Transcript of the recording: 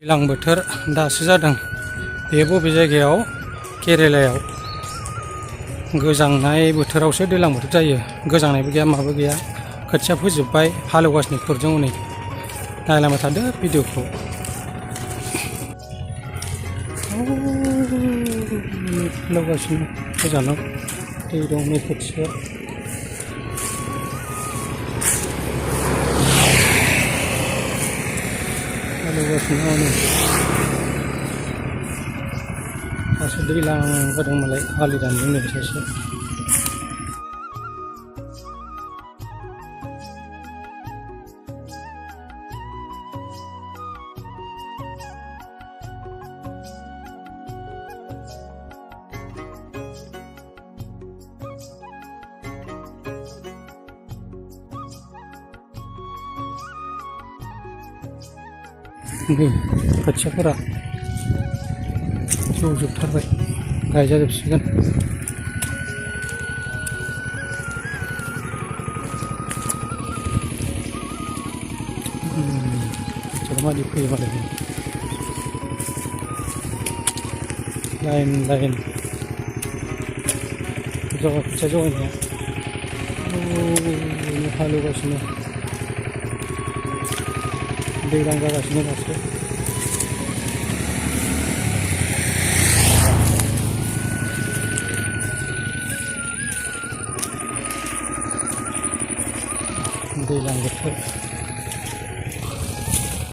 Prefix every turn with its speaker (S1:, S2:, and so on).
S1: दैज्लां बोथोर दासो जादों। बे बबे जायगायाव? केरेलायाव। गोजांनाय बोथोरावसो दैज्लां बोथोर जायो। गोजांनायबो गैया माबो गैया। खोथिया फोजोब्बाय, हालेवगासिनो ट्रेक्टरजों हनै। नायलांबाय थादो भिडिअखौ। हालेवगासिनो गोजानाव दै दं नै खोथिया। हालेवगासिनो हनै। दासो दैज्लां जादों मालाय आलि दानदों नै सासे। खोथियाफोरा जौजोबथारबाय, गायजाजोबसिगोन। खोथियाखौ मादि फैयो मालाय लाइन लाइन खोथिया जगायनाया हालेवगासिनो दैज्लां जागासिनो दासो। दैज्लां बोथोर।